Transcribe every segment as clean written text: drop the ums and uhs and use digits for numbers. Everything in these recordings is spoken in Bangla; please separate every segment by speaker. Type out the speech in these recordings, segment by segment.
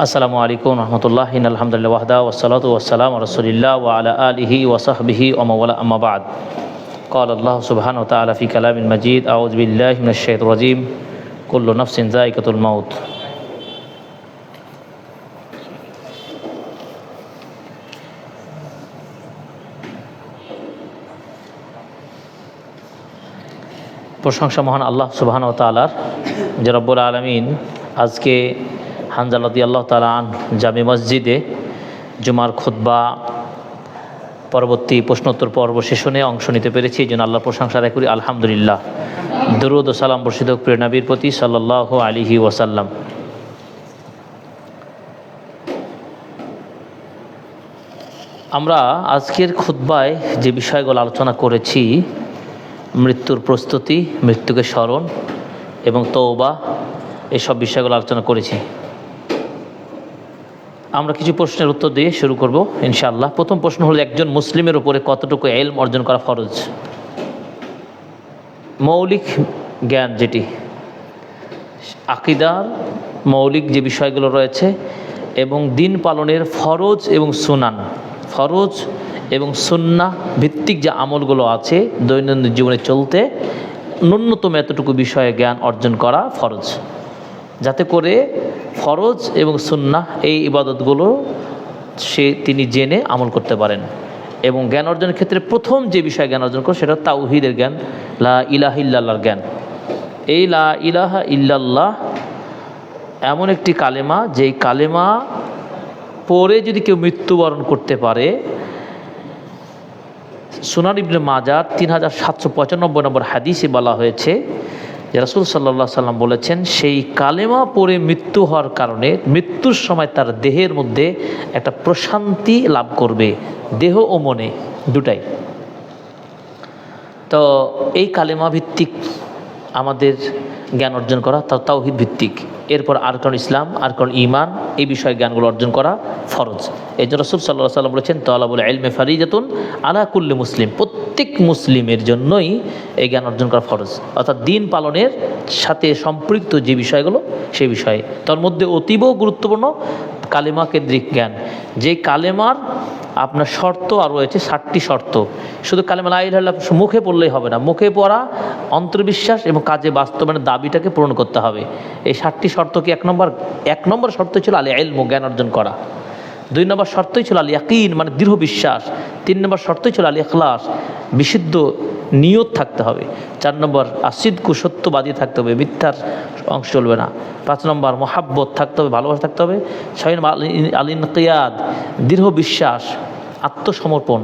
Speaker 1: আসসালামু আলাইকুম রহমতুল্লাহ আলহামদুলিল্লাহ ওয়াহদা ওয়াসসালাতু ওয়াসসালামু আলা রাসূলিল্লাহ ওয়া আলা আলিহি ওয়া সাহবিহি ওয়া মাওয়ালা আম্মা বা'দ। قال الله سبحانه وتعالى في كلام المجيد أعوذ بالله من الشيطان الرجيم كل نفس ذائقة الموت। প্রশংসা মহান আল্লাহ সুবহানাহু ওয়া তাআলার, যে রব্বুল আলামিন আজকে হানজালা রাদিয়াল্লাহু তাআলা জামে মসজিদে জুমার খুতবা পরবর্তী প্রশ্নোত্তর পর্ব সেশনে অংশ নিতে পেরেছি। এই জন্য আল্লাহর প্রশংসা আদায় করি, আলহামদুলিল্লাহ। দরুদ ও সালাম বর্ষিত প্রিয় নবীর প্রতি সাল্লাল্লাহু আলাইহি ওয়াসাল্লাম। আমরা আজকের খুতবায় যে বিষয়গুলো আলোচনা করেছি, মৃত্যুর প্রস্তুতি, মৃত্যুকে স্মরণ এবং তওবা, এসব বিষয়গুলো আলোচনা করেছি। আমরা কিছু প্রশ্নের উত্তর দিয়ে শুরু করব ইনশাআল্লাহ। প্রথম প্রশ্ন হলো, একজন মুসলিমের উপরে কতটুকু ইলম অর্জন করা ফরজ? মৌলিক জ্ঞান, যেটি আকীদার মৌলিক যে বিষয়গুলো রয়েছে এবং দিন পালনের ফরজ এবং সুনান, ফরজ এবং সুন্নাহ ভিত্তিক যে আমলগুলো আছে দৈনন্দিন জীবনে চলতে, ন্যূনতম এতটুকু বিষয়ে জ্ঞান অর্জন করা ফরজ, যাতে করে ফরজ এবং সুন্নাহ এই ইবাদতগুলো তিনি জেনে আমল করতে পারেন। এবং জ্ঞান অর্জনের ক্ষেত্রে প্রথম যে বিষয় জ্ঞান অর্জন করে সেটা তাওহীদের জ্ঞান, লা ইলাহা ইল্লাল্লাহর জ্ঞান। এই লা ইলাহা ইল্লাল্লাহ এমন একটি কালেমা, যেই কালেমা পড়ে যদি কেউ মৃত্যুবরণ করতে পারে, সুনান ইবনে মাজাহ 3795 নম্বর হাদিসে বলা হয়েছে যে রাসূল সাল্লাল্লাহু আলাইহি সাল্লাম বলেছেন, সেই কালেমা পড়ে মৃত্যু হওয়ার কারণে মৃত্যুর সময় তার দেহের মধ্যে একটা প্রশান্তি লাভ করবে, দেহ ও মনে দুটাই। তো এই কালেমা ভিত্তিক আমাদের জ্ঞান অর্জন করা, তাওহীদ ভিত্তিক। এরপর আরকান ইসলাম, আরকান ঈমান, এই বিষয়ে জ্ঞানগুলো অর্জন করা ফরজ। এই জন্য রাসূল সাল্লাল্লাহু আলাইহি সাল্লাম বলেছেন, তালাবুল ইলমি ফারিজাতুন আলা কুল্লি মুসলিম, প্রত্যেক মুসলিমের জন্যই এই জ্ঞান অর্জন করা ফরজ। অর্থাৎ দিন পালনের সাথে সম্পৃক্ত যে বিষয়গুলো, সেই বিষয়ে তার মধ্যে অতীব গুরুত্বপূর্ণ কালেমা কেন্দ্রিক জ্ঞান। যে কালেমার আপনার শর্ত আর রয়েছে 60টি শর্ত। শুধু কালেমা লা ইলাহা ইল্লাল্লাহ মুখে পড়লেই হবে না, মুখে পড়া, অন্তর্বিশ্বাস এবং কাজে বাস্তবায়নের দাবিটাকে পূরণ করতে হবে। এই 60টি শর্ত কি? এক নম্বর শর্ত ছিল আল ইলম, জ্ঞান অর্জন করা। 2 নম্বর শর্তই ছিল আল ইয়াকিন, মানে দৃঢ় বিশ্বাস। 3 নম্বর শর্তই ছিল আল ইখলাস, বিশুদ্ধ নিয়ত থাকতে হবে। 4 নম্বর আসিদকু, সত্যবাদী থাকতে হবে, মিথ্যার অংশ চলবে না। 5 নম্বর মহাব্বত থাকতে হবে, ভালোবাসা থাকতে হবে। 6 নম্বর আল ইনকিয়াদ, দৃঢ় বিশ্বাস, আত্মসমর্পণ।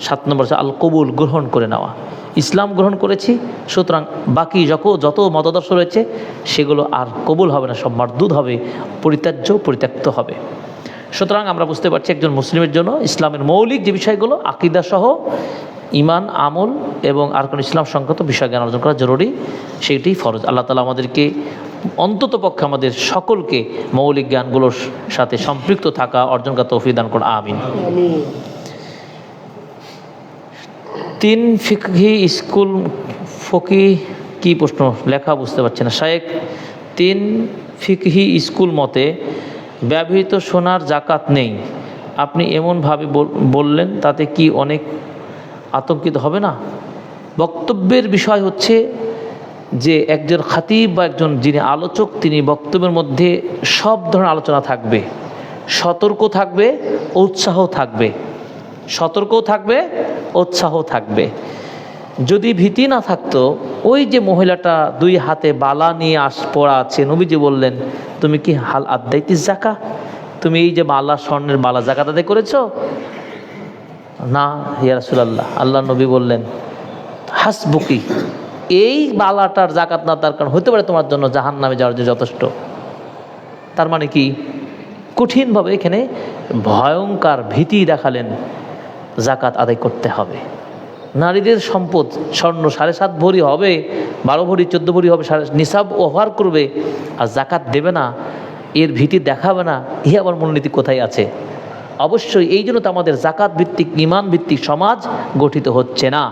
Speaker 1: 7 নম্বর আল কবুল, গ্রহণ করে নেওয়া। ইসলাম গ্রহণ করেছি, সুতরাং বাকি যত মতাদর্শ রয়েছে সেগুলো আর কবুল হবে না, সব মারদুদ হবে, পরিত্যক্ত হবে। সুতরাং আমরা বুঝতে পারছি একজন মুসলিমের জন্য ইসলামের মৌলিক যে বিষয়গুলো, আকীদা সহ ঈমান, আমল এবং আরকান ইসলাম সংক্রান্ত বিষয় জ্ঞান অর্জন করা জরুরি, সেটি ফরজ। আল্লাহ তাআলা আমাদেরকে অন্তত পক্ষে আমাদের সকলকে মৌলিক জ্ঞানগুলোর সাথে সম্পৃক্ত থাকা, অর্জন করা তৌফিক দান করুন, আমিন। 3 ফিকহি স্কুল ফকি, কি প্রশ্ন লেখা বুঝতে পারছি না শায়েখ। 3 ফিকহি স্কুল মতে ব্যবহৃত সোনার জাকাত নেই, আপনি এমনভাবে বললেন, তাতে কি অনেক আতঙ্কিত হবে না? বক্তব্যের বিষয় হচ্ছে যে একজন খাতিব বা একজন যিনি আলোচক, তিনি বক্তব্যের মধ্যে সব ধরনের আলোচনা থাকবে, সতর্ক থাকবে, উৎসাহ থাকবে, সতর্কও থাকবে, উৎসাহ থাকবে। যদি ভীতি না থাকতো, ওই যে মহিলাটা 2 হাতে বালা নিয়ে পড়া আছে, নবীজি বললেন, তুমি কি হাল আদাইতি জাকা, তুমি এই যে বালা, স্বর্ণের বালা, জাকাত আদায় করেছো? না ইয়া রাসূলুল্লাহ। আল্লাহ নবী বললেন, হাসবুকি, এই বালাটার জাকাত না তার কারণ হতে পারে তোমার জন্য জাহান্নামে যাওয়ার জন্য যথেষ্ট। তার মানে কি? কঠিনভাবে এখানে ভয়ঙ্কর ভীতি দেখালেন, জাকাত আদায় করতে হবে। নারীদের সম্পদ স্বর্ণ 7.5 ভরি হবে, 12 ভরি 14 ভরি হবে, নিসাব ওভার করবে, আর জাকাত দেবে না, এর ভীতি দেখাবে না, এই আবার মূলনীতি কোথায় আছে? অবশ্যই এই জন্য তো আমাদের জাকাত ভিত্তিক, ঈমান ভিত্তিক সমাজ গঠিত হচ্ছে না।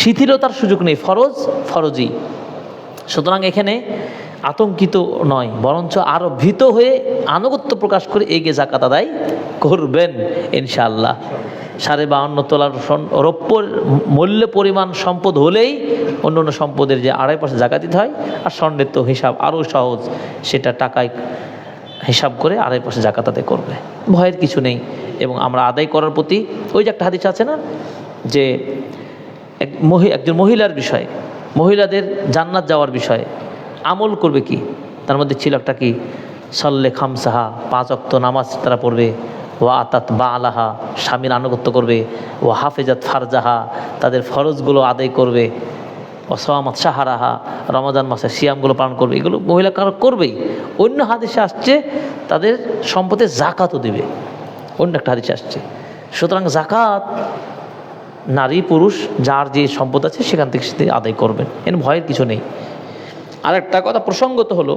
Speaker 1: শিথিলতার সুযোগ নেই, ফরজই। সুতরাং এখানে আতঙ্কিত নয়, বরঞ্চ আরও ভীত হয়ে আনুগত্য প্রকাশ করে এগিয়ে জাকাত আদায় করবেন ইনশাআল্লাহ। 52.5 তোলার রৌপ্যর মূল্য পরিমাণ সম্পদ হলেই অন্য অন্য সম্পদের যে 2.5% জাকাত দিতে হয়, আর স্বর্ণের তো হিসাব আরও সহজ, সেটা টাকায় হিসাব করে 2.5% জাকাত আদায় করবে, ভয়ের কিছু নেই। এবং আমরা আদায় করার প্রতি ওই যে একটা হাদিস আছে না, যে একজন মহিলার বিষয়ে, মহিলাদের জান্নাত যাওয়ার বিষয়ে আমল করবে কি, তার মধ্যে ছিল একটা কি, সল্লে খামসাহা, 5 ওয়াক্ত নামাজ তারা পড়বে, ওয়া আতাত বা আলাহা, স্বামীর আনুগত্য করবে, ও হাফেজাত ফারজাহা, তাদের ফরজগুলো আদায় করবে, ও সামাত সাহারাহা, রমাজান মাসে সিয়ামগুলো পালন করবে। এগুলো মহিলা কারো করবেই। অন্য হাদিসে আসছে তাদের সম্পদে জাকাতও দেবে, অন্য একটা হাদিসে আসছে। সুতরাং জাকাত নারী পুরুষ যার যে সম্পদ আছে সেখান থেকে সে আদায় করবেন, এর ভয়ের কিছু নেই। আর একটা কথা প্রসঙ্গত হলো,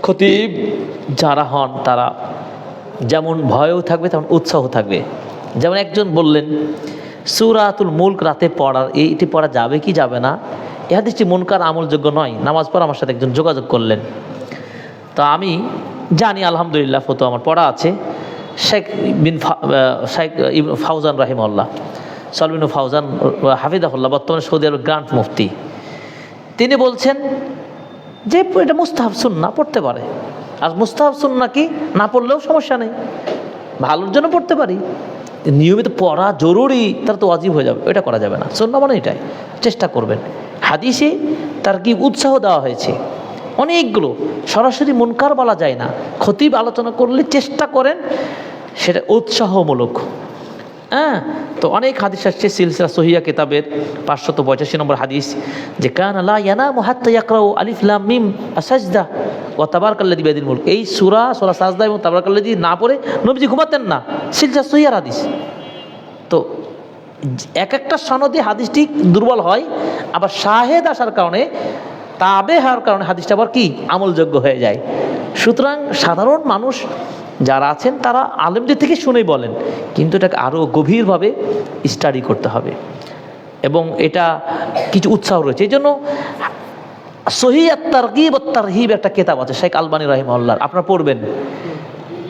Speaker 1: খতিব যারা হন তারা যেমন ভয়ও থাকবে তেমন উৎসাহ থাকবে। যেমন একজন বললেন সূরাতুল মুলক রাতে পড়ার, এইটি পড়া যাবে কি যাবে না, এ হাদিসটি মুনকার আমলযোগ্য নয়। নামাজ পড়া আমার সাথে একজন যোগাযোগ করলেন, তা আমি জানি আলহামদুলিল্লাহ, ফতো আমার পড়া আছে। শেখ ফাউজান রাহিমাহুল্লাহ, সলবিন ফাউজান হাফিজাহুল্লাহ, বর্তমানে সৌদি আরব গ্রান্ট মুফতি, তিনি বলছেন যে এটা মুস্তাহাব সুন্নাহ, পড়তে পারে। আর মুস্তাহাব সুন্নাহ কি, না পড়লেও সমস্যা নেই, ভালোর জন্য পড়তে পারি। নিয়মিত পড়া জরুরি, তার তো ওয়াজিব হয়ে যাবে, এটা করা যাবে না। সুন্নাহ মানে এটাই, চেষ্টা করবেন। হাদিসে তার কি উৎসাহ দেওয়া হয়েছে অনেকগুলো, সরাসরি মুনকার বলা যায় না। খতিব আলোচনা করলে চেষ্টা করেন সেটা উৎসাহমূলক। হ্যাঁ, তো অনেক হাদিস আসছে সিলসিলা সহিয়া কিতাবের 585 নম্বর হাদিস, যে কানা লা ইয়ানামু হাত্তা ইয়াকরাউ আলিফ লাম মিম আস-সাজদা ওয়া তাবারাকাল্লাযী বিয়াদিল মুলক। এই সূরা সাজদা এবং তাবারাকাল্লাযী না পড়ে নবীজি ঘুমাতেন না, সিলসিলা সহিয়ার হাদিস। তো এক একটা সনদে হাদিসটি দুর্বল হয়, আবার শাহেদ আসার কারণে, তাবে হওয়ার কারণে হাদিসটা আবার কি আমলযোগ্য হয়ে যায়। সুতরাং সাধারণ মানুষ যারা আছেন তারা আলেমদের থেকে শুনেই বলেন, কিন্তু এটাকে আরও গভীরভাবে স্টাডি করতে হবে এবং এটা কিছু উৎসাহ রয়েছে। এই জন্য সহিহ আত-তারগীব ওয়াত-তারহীব একটা কিতাব আছে শেখ আলবানী রাহিমাহুল্লাহ, আপনারা পড়বেন।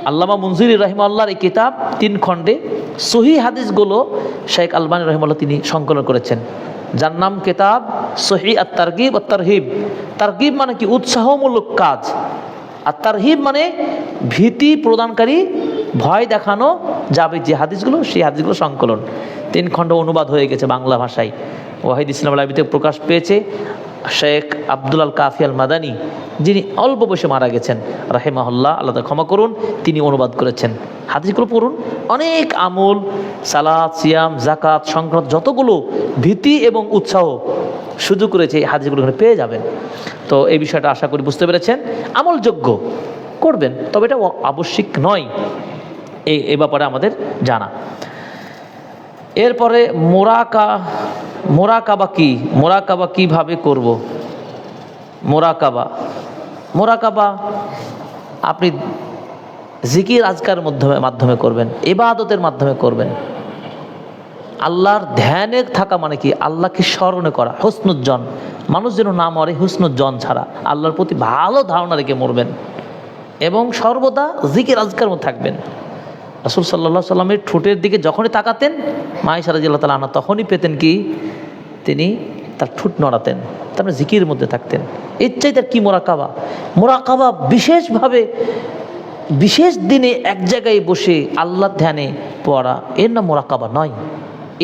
Speaker 1: আল্লামা মুনজিরি রাহিমাহুল্লাহর এই কিতাব 3 খণ্ডে সহিহ হাদিসগুলো শেখ আলবানী রাহিমাহুল্লাহ তিনি সংকলন করেছেন, যার নাম কিতাব সহিহ আত-তারগীব ওয়াত-তারহীব। তারগীব মানে কি, উৎসাহমূলক কাজ, আর তারহিব মানে ভীতি প্রদানকারী, ভয় দেখানো যাবে যে হাদিসগুলো, সেই হাদিসগুলো সংকলন। 3 খণ্ড অনুবাদ হয়ে গেছে বাংলা ভাষায়, ওয়াহিদ ইসলাম লাইব্রেরিতে প্রকাশ পেয়েছে। শেখ আব্দুল আল কাফি আল মাদানী, যিনি অল্প বয়সে মারা গেছেন রাহিমাহুল্লাহ, আল্লাহ ক্ষমা করুন, তিনি অনুবাদ করেছেন। হাদিসগুলো পড়ুন, অনেক আমল, সালাত, সিয়াম, জাকাত সংক্রান্ত যতগুলো ভীতি এবং উৎসাহ সুযোগ করেছে, এই হাদিসগুলো পেয়ে যাবেন। তো এই বিষয়টা আশা করি বুঝতে পেরেছেন। আমলযোগ্য করবেন, তবে এটা আবশ্যিক নয়, এই ব্যাপারে আমাদের জানা। এরপরে মোরাকাবা কি, মোরাকাবা কিভাবে করব? মোরাকাবা আপনি জিকির আজকার মাধ্যমে করবেন, ইবাদতের মাধ্যমে করবেন। আল্লাহর ধ্যানে থাকা মানে কি, আল্লাহকে স্মরণে করা, হুসনুজ্জন। মানুষ যেন না মরে হুসনুজ্জন ছাড়া, আল্লাহর প্রতি ভালো ধারণা রেখে মরবেন এবং সর্বদা জিকির আজকার মধ্যে থাকবেন। রাসূল সাল্লাল্লাহু আলাইহি সাল্লামের ঠোঁটের দিকে যখনই তাকাতেন মা আয়েশা রাদিয়াল্লাহু তাআলা আনহা, তখনই পেতেন কি, তিনি তার ঠোঁট নড়াতেন, তারপরে জিকিরের মধ্যে থাকতেন। এর চাইতে কি মোরাকাবা বিশেষভাবে বিশেষ দিনে এক জায়গায় বসে আল্লাহর ধ্যানে পড়া, এর নাম মোরাকাবা নয়।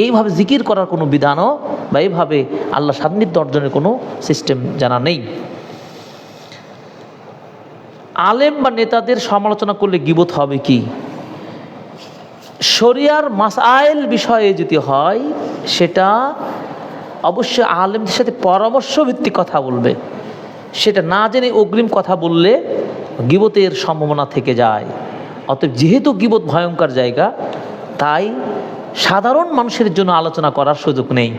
Speaker 1: এইভাবে জিকির করার কোনো বিধানও বা এইভাবে আল্লাহ সান্নিধ্য অর্জনের কোনো সিস্টেম জানা নেই। আলেম বা নেতাদের সমালোচনা করলে গীবত হবে কি? শরিয়ার মাসাইল বিষয়ে যদি হয়, সেটা অবশ্যই আলেমদের সাথে পরামর্শ ভিত্তিক কথা বলবে। সেটা না জেনে অগ্রিম কথা বললে গীবতের সম্ভাবনা থেকে যায়। অতএব যেহেতু গীবত ভয়ঙ্কর জায়গা, তাই সাধারণ মানুষের জন্য আলোচনা করার সুযোগ নেই।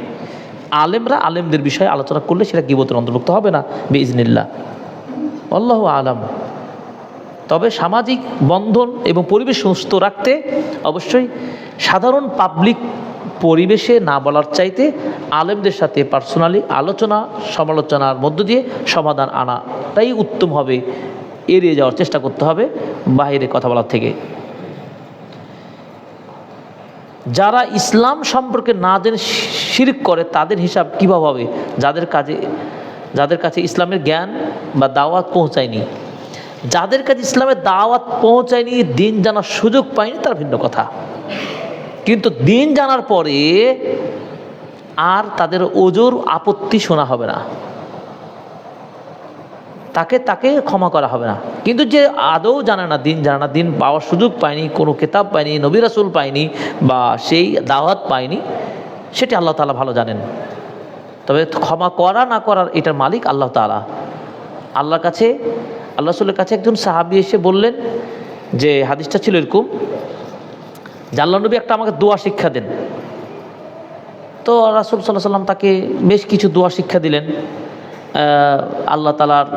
Speaker 1: আলেমরা আলেমদের বিষয়ে আলোচনা করলে সেটা গীবতের অন্তর্ভুক্ত হবে না বিইজনিল্লাহ, আল্লাহু আলাম। তবে সামাজিক বন্ধন এবং পরিবেশ সুস্থ রাখতে অবশ্যই সাধারণ পরিবেশে না বলার চাইতে আলেমদের সাথে পার্সোনালি আলোচনা সমালোচনার মধ্য দিয়ে সমাধান আনাটাই উত্তম হবে, এড়িয়ে যাওয়ার চেষ্টা করতে হবে বাইরে কথা বলার থেকে। যারা ইসলাম সম্পর্কে না জেনে শিরক করে তাদের হিসাব কীভাবে হবে? যাদের কাছে ইসলামের জ্ঞান বা দাওয়াত পৌঁছায়নি, যাদের কাছে ইসলামের দাওয়াত পৌঁছায়নি, দিন জানার সুযোগ পায়নি, তার ভিন্ন কথা। কিন্তু দিন জানার পরে আর তাদের ওজর আপত্তি শোনা হবে না, তাকে ক্ষমা করা হবে না। কিন্তু যে আদৌ জানে না, দিন জানে না, দিন পাওয়ার সুযোগ পায়নি, কোনো কিতাব পায়নি, নবী রাসূল পায়নি, বা সেই দাওয়াত পায়নি, সেটি আল্লাহ তাআলা ভালো জানেন। তবে ক্ষমা করা না করার এটার মালিক আল্লাহ তাআলা। আল্লাহ রাসূলের কাছে একজন সাহাবী এসে বললেন যে, হাদিসটা ছিল এরকম যে, আল্লাহ নবী একটা আমাকে দোয়া শিক্ষা দেন। তো রাসূল সাল্লাল্লাহু আলাইহি ওয়াসাল্লাম তাকে বেশ কিছু দোয়া শিক্ষা দিলেন। আল্লাহ তাআলার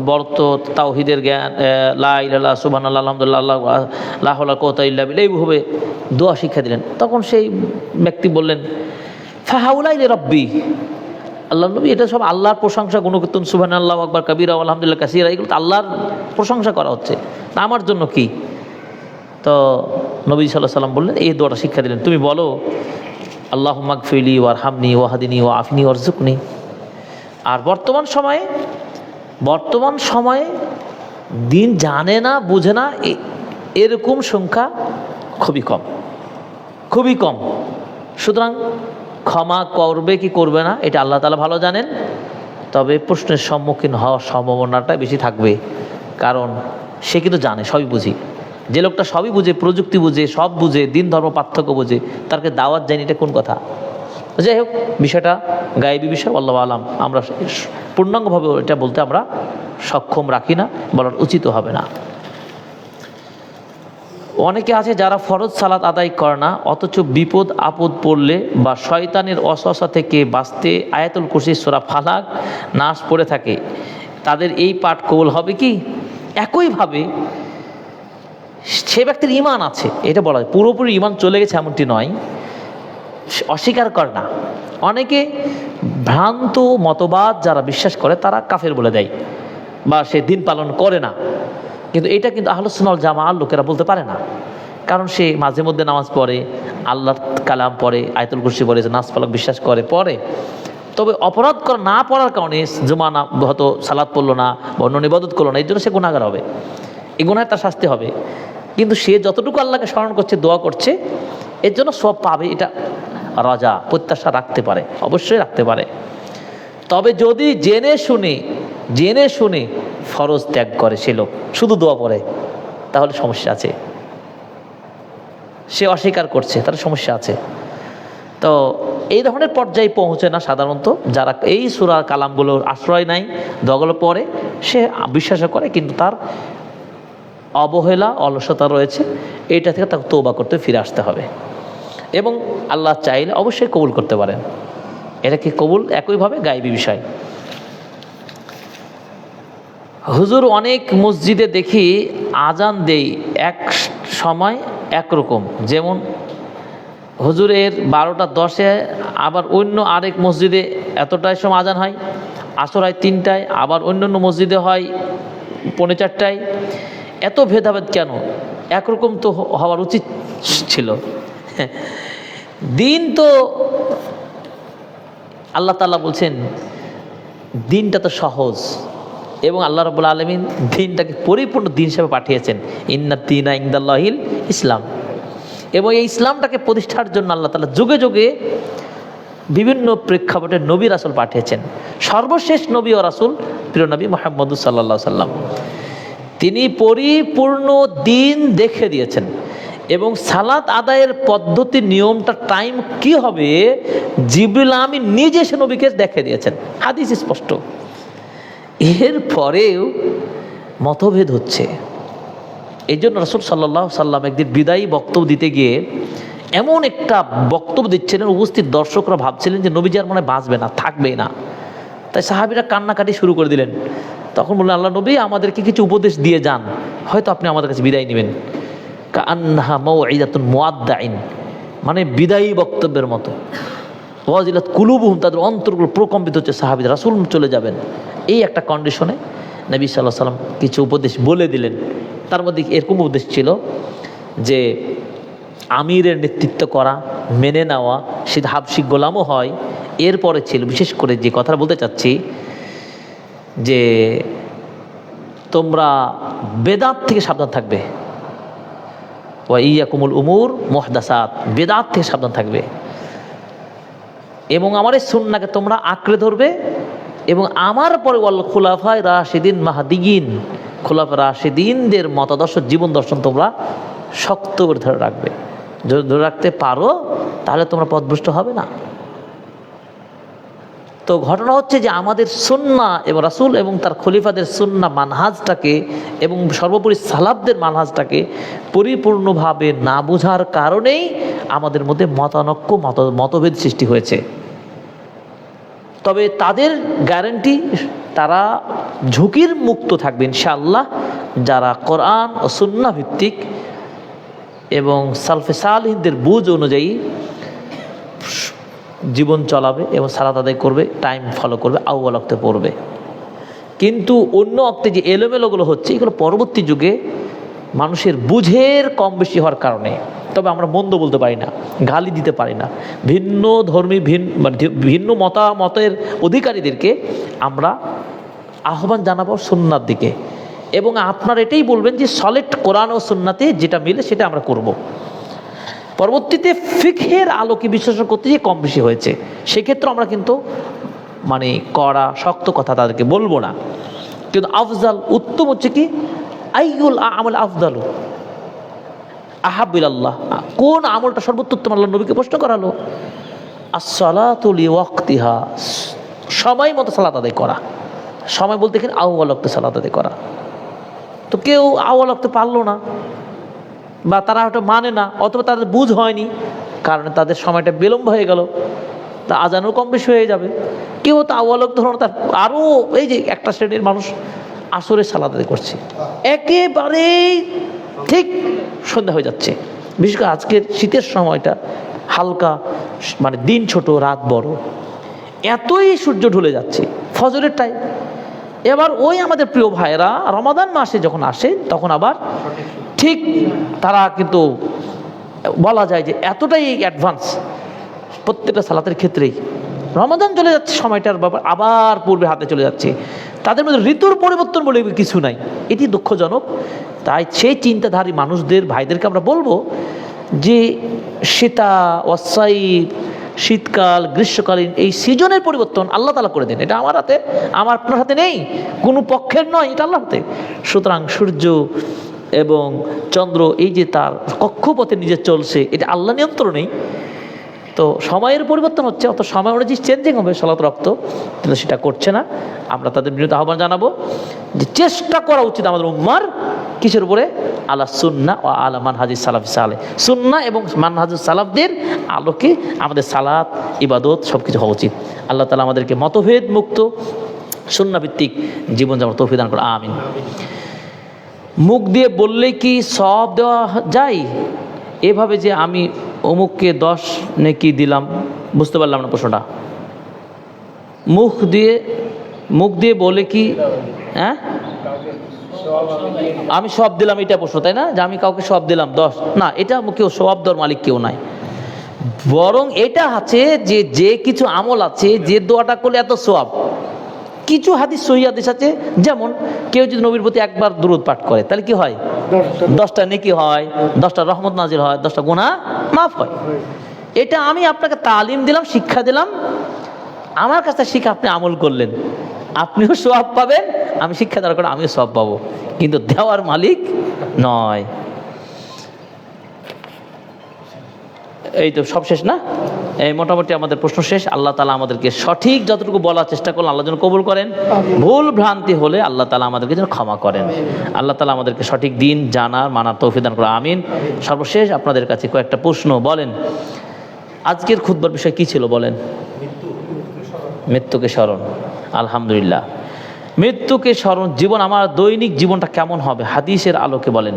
Speaker 1: বরত, তাওহীদের জ্ঞান, লা ইলাহা ইল্লাল্লাহ, সুবহানাল্লাহ, আলহামদুলিল্লাহ, লা হাওলা ওয়ালা কুওয়াতা ইল্লা বিল্লাহ, এইভাবে দোয়া শিক্ষা দিলেন। তখন সেই ব্যক্তি বললেন, ফাহাউলাই লিরাব্বি, আল্লাহ নবী, এটা সব আল্লাহর প্রশংসা, গুণকীর্তন, সুবহানাল্লাহু আকবার কাবীরা, আলহামদুলিল্লাহ কাসীরা, এগুলো তো আল্লাহর প্রশংসা করা হচ্ছে, তা আমার জন্য কি? তো নবী সাল্লাল্লাহু আলাইহি ওয়াসাল্লাম বললেন, এই দোয়াটা শিক্ষা দিলেন, তুমি বলো, আল্লাহুম্মা গফিরলি ওয়ারহামনি ওয়াহদিনি ওয়াআফিনি ওয়ারযুকনি। আর বর্তমান সময়ে দিন জানে না, বুঝে না, এরকম সংখ্যা খুবই কম। সুতরাং ক্ষমা করবে কি করবে না এটা আল্লাহ তাআলা ভালো জানেন। তবে প্রশ্নের সম্মুখীন হওয়ার সম্ভাবনাটা বেশি থাকবে, কারণ সে কিন্তু জানে, সবই বুঝি। যে লোকটা সবই বুঝে, প্রযুক্তি বুঝে, সব বুঝে, দিন ধর্ম পার্থক্য বুঝে, তারকে দাওয়াত যায়নি, এটা কোন কথা? যাই হোক, বিষয়টা গায়েবী বিষয়, আল্লাহু আলাম। আমরা পূর্ণাঙ্গভাবে এটা বলতে আমরা সক্ষম রাখি না, বলার উচিত হবে না। অনেকে আছে যারা ফরজ সালাত আদায় করে না, অথচ বিপদ আপদ পড়লে বা শয়তানের ওয়াসওয়াসা থেকে বাঁচতে আয়াতুল কুরসি, সূরা ফালাক, নাস পড়ে থাকে। তাদের এই পাঠ কবুল হবে কি? একইভাবে সে ব্যক্তির ঈমান আছে, এটা বলা হয়। পুরোপুরি ঈমান চলে গেছে এমনটি নয়, অস্বীকার করে না। অনেকে ভ্রান্ত মতবাদ যারা বিশ্বাস করে তারা কাফের বলে দেয়, বা সে দিন পালন করে না। কিন্তু এটা কিন্তু আহলুস সুন্নাহ ওয়াল জামাআর লোকেরা বলতে পারে না, কারণ সে মাঝে মধ্যে নামাজ পড়ে, আল্লাহর কালাম পড়ে, আয়াতুল কুরসি পড়ে, নাস ফালাক বিশ্বাস করে, পড়ে। তবে অপরাধ করা না পড়ার কারণে জুমা না, হয়তো সালাত পড়লো না, বা অন্য ইবাদত করলো না, এর জন্য সে গুনাহগার হবে, এই গুনাহে তার শাস্তি হবে। কিন্তু সে যতটুকু আল্লাহকে স্মরণ করছে, দোয়া করছে, এর জন্য সব পাবে, এটা রাজা প্রত্যাশা রাখতে পারে, অবশ্যই রাখতে পারে। তবে যদি জেনে শুনে ফরজ ত্যাগ করে সে লোক, শুধু দোয়া পড়ে, তাহলে সমস্যা আছে। সে অস্বীকার করছে, তার সমস্যা আছে। তো এই ধরনের পর্যায়ে পৌঁছে না সাধারণত যারা এই সূরা কালামগুলোর আশ্রয় নাই, দোয়াগুলো পড়ে, সে বিশ্বাস করে, কিন্তু তার অবহেলা, অলসতা রয়েছে। এইটা থেকে তাকে তওবা করতে ফিরে আসতে হবে, এবং আল্লাহ চাইলে অবশ্যই কবুল করতে পারেন। এটা কি কবুল একইভাবে গায়েবী বিষয়। হুজুর, অনেক মসজিদে দেখি আজান দেই এক সময় একরকম, যেমন হুজুরের 12:10, আবার অন্য আরেক মসজিদে এতটাই সময় আজান হয়, আসর হয় 3টায়, আবার অন্য মসজিদে হয় 3:45টায়। এত ভেদাভেদ কেন? একরকম তো হওয়ার উচিত ছিল। দিন তো আল্লাহ তাআলা বলছেন, দিনটা তো সহজ, এবং আল্লাহ রাব্বুল আলামিন দিনটাকে পরিপূর্ণ দিন হিসেবে পাঠিয়েছেন। ইন্নাদ দীনা ইনদাল্লাহিল ইসলাম। এবং এই ইসলামটাকে প্রতিষ্ঠার জন্য আল্লাহ তাআলা যুগে যুগে বিভিন্ন প্রেক্ষাপটে নবী রাসূল পাঠিয়েছেন। সর্বশেষ নবী ও রাসূল প্রিয় নবী মুহাম্মদ সাল্লাল্লাহু আলাইহি ওয়াসাল্লাম, তিনি পরিপূর্ণ দিন দেখে দিয়েছেন, এবং সালাত আদায়ের পদ্ধতি, নিয়মটা, টাইম কি হবে, জিবরিল আমিন নিজে সে নবীকে দেখে দিয়েছেন, হাদিস স্পষ্ট। এর পরেও মতভেদ হচ্ছে। এই জন্য রাসূল সাল্লাল্লাহু আলাইহি ওয়াসাল্লাম একদিন বিদায়ী বক্তব্য দিতে গিয়ে এমন একটা বক্তব্য দিচ্ছিলেন, উপস্থিত দর্শকরা ভাবছিলেন যে নবীজি আর মনে হয় বাঁচবে না, থাকবে না। তাই সাহাবীরা কান্নাকাটি শুরু করে দিলেন। তখন বললেন, আল্লাহ নবী, আমাদেরকে কিছু উপদেশ দিয়ে যান, হয়তো আপনি আমাদের কাছে বিদায় নেবেন। কাআন্নাহা মাউইদাতুন মুআদ্দাইন, মানে বিদায়ী বক্তব্যের মতো। ওয়াজিলাত কুলুবুহুম, তাদের অন্তরগুলো প্রকম্পিত হচ্ছে, সাহাবীরা রাসূল চলে যাবেন। এই একটা কন্ডিশনে নবী সাল্লাল্লাহু আলাইহি সাল্লাম কিছু উপদেশ বলে দিলেন। তার মধ্যে এরকম উপদেশ ছিল যে আমিরের নেতৃত্ব করা, মেনে নেওয়া, সে হাবশি গোলামও হয়। এরপরে ছিল বিশেষ করে যে কথাটা বলতে চাচ্ছি, যে তোমরা বেদাত থেকে সাবধান থাকবে। ওয়া ইয়াকুমুল উমুর মুহদাসাত, বেদাত থেকে সাবধান থাকবে এবং আমার এই সুন্নাহকে তোমরা আঁকড়ে ধরবে এবং আমার পরে ওয়াল খুলাফায়ে রাশিদিন মাহদিয়িন, খুলাফায়ে রাশিদিনদের মতাদর্শ, জীবন দর্শন তোমরা শক্ত করে ধরে রাখবে। যদি ধরে রাখতে পারো তাহলে তোমরা পথভ্রষ্ট হবে না। তো ঘটনা হচ্ছে যে আমাদের সুন্নাহ এবং রাসূল এবং তার খলিফাদের সুন্নাহ মানহাজটাকে এবং সর্বোপরি সালাফদের মানহাজটাকে পরিপূর্ণভাবে না বোঝার কারণেই আমাদের মধ্যে মতানৈক্য, মতভেদ সৃষ্টি হয়েছে। তবে তাদের গ্যারান্টি, তারা ঝুঁকির মুক্ত থাকবে ইনশাআল্লাহ যারা কোরআন ও সুন্নাহ ভিত্তিক এবং সালফে সালেহিনদের বুঝ অনুযায়ী জীবন চলাবে এবং সালাত আদায় করবে, টাইম ফলো করবে, আউয়াল ওয়াক্তে পড়বে। কিন্তু অন্য ওয়াক্তে যে এলোমেলোগুলো হচ্ছে, এগুলো পরবর্তী যুগে মানুষের বুঝের কম বেশি হওয়ার কারণে। তবে আমরা মন্দ বলতে পারি না, গালি দিতে পারি না। ভিন্ন ধর্মী, ভিন্ন মতামতের অধিকারীদেরকে আমরা আহ্বান জানাবো সুন্নাহর দিকে এবং আপনারা এটাই বলবেন যে সলিড কোরআন ও সুন্নাতে যেটা মিলে সেটা আমরা করব। পরবর্তীতে ফিকহের আলোকে বিশ্লেষণ করতে গিয়ে কম বেশি হয়েছে, সেক্ষেত্রে আমরা কিন্তু মানে কড়া শক্ত কথা তাদেরকে বলবো না। কিন্তু আফজাল, উত্তম হচ্ছে কি, আইয়ুল আমল আফদালু আহাব্বিলাল্লাহ, কোন আমলটা সর্বোত্তম আল্লাহ নবীকে প্রশ্ন করালো। আসসালাতু লিওয়াক্তিহা, সময় মতো সালাত আদায় করা। সময় বলতে এখানে আউয়াল ওয়াক্তে সালাত আদায় করা। তো কেউ আউয়াল ওয়াক্তে পারলো না বা তারা হয়তো মানে না, অথবা তাদের বুঝ হয়নি, কারণে তাদের সময়টা বিলম্ব হয়ে গেল, তা আজানও কম বেশি হয়ে যাবে। কেউ তো আউয়াল ওয়াক্ত ধরুন, তার আরও এই যে একটা শ্রেণীর মানুষ আসরের সালাত আদায় করছে, একেবারেই ঠিক সন্ধ্যা হয়ে যাচ্ছে। বিশেষ করে আজকের শীতের সময়টা হালকা, মানে দিন ছোট রাত বড়, এতই সূর্য ঢলে যাচ্ছে ফজরের টাইম। এবার ওই আমাদের প্রিয় ভাইয়েরা রমাদান মাসে যখন আসে তখন আবার ঠিক তারা কিন্তু বলা যায় যে এতটাই অ্যাডভান্স প্রত্যেকটা সালাতের ক্ষেত্রেই। রমাদান চলে যাচ্ছে, সময়টার ব্যাপার আবার পূর্বে হাতে চলে যাচ্ছে, তাদের মধ্যে ঋতুর পরিবর্তন বলে কিছু নাই। এটি দুঃখজনক। তাই সেই চিন্তাধারী মানুষদের, ভাইদেরকে আমরা বলবো যে শীতা ওয়াসাইফ, শীতকাল গ্রীষ্মকালীন এই সিজনের পরিবর্তন আল্লাহ তাআলা করে দেন। এটা আমার হাতে, আমার আপনার হাতে নেই, কোনো পক্ষের নয়, এটা আল্লাহর হাতে। সুতরাং সূর্য এবং চন্দ্র এই যে তার কক্ষপথে নিজে চলছে, এটা আল্লাহ নিয়ন্ত্রণেই। তো সময়ের পরিবর্তন হচ্ছে, অত সময় অনুযায়ী চেঞ্জিং হবে সালাত রক্ত, কিন্তু সেটা করছে না। আমরা তাদের বিরুদ্ধে আহ্বান জানাবো যে চেষ্টা করা উচিত আমাদের উম্মার কিসের উপরে, আলা সুন্নাহ ও আলা মানহাজিস সালাফ সালেহ, সুন্নাহ এবং মানহাজুস সালাফদের আলোকে আমাদের সালাত ইবাদত সব কিছু হওয়া উচিত। আল্লাহ তাআলা আমাদেরকে মতভেদ মুক্ত সুন্নাহ ভিত্তিক জীবন যাপন তৌফিক দান করুন, আমিন। মুখ দিয়ে বললেই কি সওয়াব দেওয়া যায়? এভাবে যে আমি অমুককে 10 নেকি দিলাম, বুঝতে পারলাম না প্রশ্নটা। মুখ দিয়ে বলে কি, হ্যাঁ আমি সব দিলাম, এটা প্রশ্ন, তাই না? যে আমি কাউকে সব দিলাম 10, না, এটা কেউ সওয়াব দেওয়ার মালিক কেউ নাই। বরং এটা আছে যে যে কিছু আমল আছে, যে দোয়াটা করলে এত সওয়াব। কিছু হাদিস সহিহ হাদিস আছে, যেমন কেউ যদি নবীর প্রতি একবার দুরূদ পাঠ করে তাহলে কি হয়, 10টা নেকি হয়, 10টা রহমত নাজিল হয়, 10টা গুনাহ মাফ হয়। এটা আমি আপনাকে তালিম দিলাম, শিক্ষা দিলাম, আমার কাছে শিখে আপনি আমল করলেন, আপনিও সওয়াব পাবেন, আমি শিক্ষা দেওয়ার করে আমিও সওয়াব পাবো, কিন্তু দেওয়ার মালিক নয়। এই তো সব শেষ না? এই মোটামুটি আমাদের প্রশ্ন শেষ। আল্লাহ তাআলা আমাদেরকে সঠিক যতটুকু বলার চেষ্টা করলেন আল্লাহ যেন কবুল করেন, ভুল ভ্রান্তি হলে আল্লাহ তাআলা আমাদেরকে যেন ক্ষমা করেন। আল্লাহ তাআলা আমাদেরকে সঠিক দিন জানার মানার তৌফিক দান করেন, আমিন। সর্বশেষ আপনাদের কাছে কয়েকটা প্রশ্ন। বলেন, আজকের খুতবার বিষয় কি ছিল বলেন? মৃত্যুকে স্মরণ। আলহামদুলিল্লাহ, মৃত্যুকে স্মরণ। জীবন, আমার দৈনিক জীবনটা কেমন হবে হাদিসের আলোকে বলেন।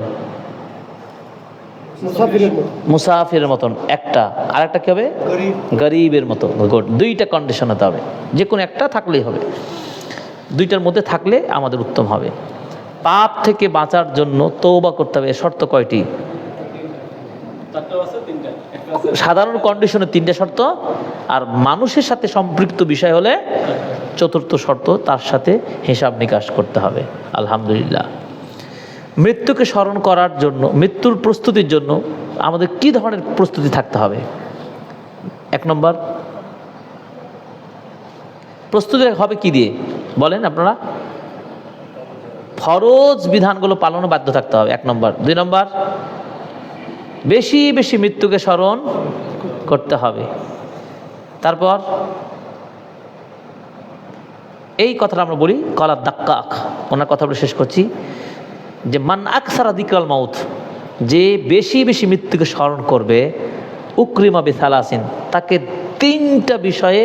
Speaker 1: মুসাফিরের মতন একটা, আর একটা কি হবে? গরিবের মতো। গুড, দুইটা কন্ডিশন হতে হবে, যে কোনো একটা থাকলেই হবে, দুইটার মধ্যে থাকলে আমাদের উত্তম হবে। পাপ থেকে বাঁচার জন্য তওবা করতে হবে, শর্ত কয়টি? সাধারণ কন্ডিশনে 3টা শর্ত, আর মানুষের সাথে সম্পৃক্ত বিষয় হলে 4র্থ শর্ত, তার সাথে হিসাব নিকাশ করতে হবে। আলহামদুলিল্লাহ। মৃত্যুকে স্মরণ করার জন্য, মৃত্যুর প্রস্তুতির জন্য আমাদের কি ধরনের প্রস্তুতি থাকতে হবে? 1 নম্বর, প্রস্তুতি হবে কি দিয়ে বলেন আপনারা? ফরজ বিধানগুলো পালনে বাধ্য থাকতে হবে, 1 নম্বর। 2 নম্বর, বেশি বেশি মৃত্যুকে স্মরণ করতে হবে। তারপর এই কথাটা আমরা বলি কলা দাক্কাক, ওনার কথা বলে শেষ করছি, যে মান আকসারা যিকরাল মাউত, যে বেশি বেশি মৃত্যুকে স্মরণ করবে, উকরিমা বিসালাসিন, তাকে 3টা বিষয়ে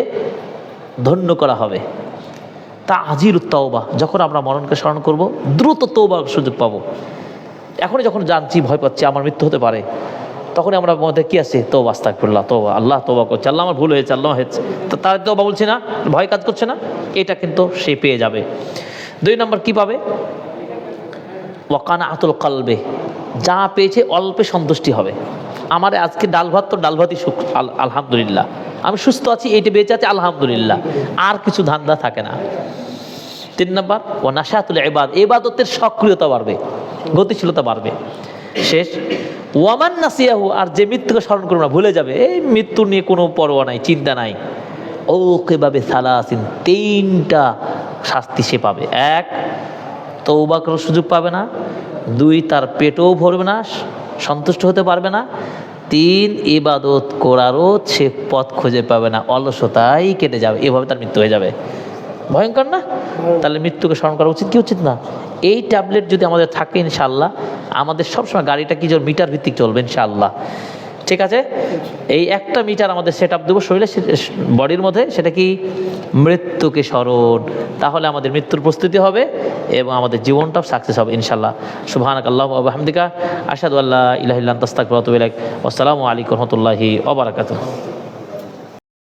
Speaker 1: ধন্য করা হবে। তাজিলুত তাওবা, যখন আমরা মরণকে স্মরণ করব দ্রুত তওবার সুযোগ পাবো। এখনই যখন জানছি, ভয় পাচ্ছি আমার মৃত্যু হতে পারে, তখনই আমরা মধ্যে কি আছে? তওবা, আস্তাগফিরুল্লাহ, তওবা, আল্লাহ তওবা করছি, আল্লাহ আমার ভুল হয়েছে, আল্লাহ হয়েছে, তো তার তওবা বলছি না, ভয় কাজ করছে না, এটা কিন্তু সে পেয়ে যাবে। 2 নম্বর কি পাবে? ওয়াকানাতুল কলবে, যা পেয়েছে অল্পে সন্তুষ্টি হবে। আমার আজকে ডাল ভাত, তো ডাল ভাতই সুখ, আলহামদুলিল্লাহ, আমি সুস্থ আছি, এইটা বেঁচে আছে, আলহামদুলিল্লাহ, আর কিছু ধান্দা থাকে না। 3 নম্বর, ও নাশাতুল ইবাদ, ইবাদতের সক্রিয়তা বাড়বে, গতিশীলতা বাড়বে। শেষ, ওয়ামান নাসিয়াহু, আর যে মৃত্যুকে স্মরণ করবে না, ভুলে যাবে, এই মৃত্যু নিয়ে কোনো পরোয়া নাই, চিন্তা নাই, ও কেভাবে সালাসিন, 3টা শাস্তি সে পাবে। 1, তওবা করার সুযোগ পাবে না। 2, তার পেটও ভরবে না, সন্তুষ্ট হতে পারবে না। 3, ইবাদত করারও সে পথ খুঁজে পাবে না, অলসতাই কেটে যাবে, এভাবে তার মৃত্যু হয়ে যাবে। ভয়ঙ্কর না? তাহলে মৃত্যুকে স্মরণ করা উচিত কি উচিত না? এই ট্যাবলেট যদি আমাদের থাকে, ইনশাআল্লাহ আমাদের সবসময় গাড়িটা কি মিটার ভিত্তিক চলবে ইনশাআল্লাহ। ঠিক আছে, এই একটা মিটার আমাদের সেট আপ দেবো শরীরে, বডির মধ্যে, সেটা কি? মৃত্যুকে স্মরণ। তাহলে আমাদের মৃত্যুর প্রস্তুতি হবে এবং আমাদের জীবনটাও সাকসেস হবে ইনশাআল্লাহ। সুবহানাকাল্লাহু ওয়া বিহামদিকা, আশহাদু আল্লা ইলাহা ইল্লা আনতা আস্তাগফিরুকা ওয়া আতুবু ইলাইক। আসসালামু আলাইকুম ওয়া রাহমাতুল্লাহি ওয়া বারাকাতুহু।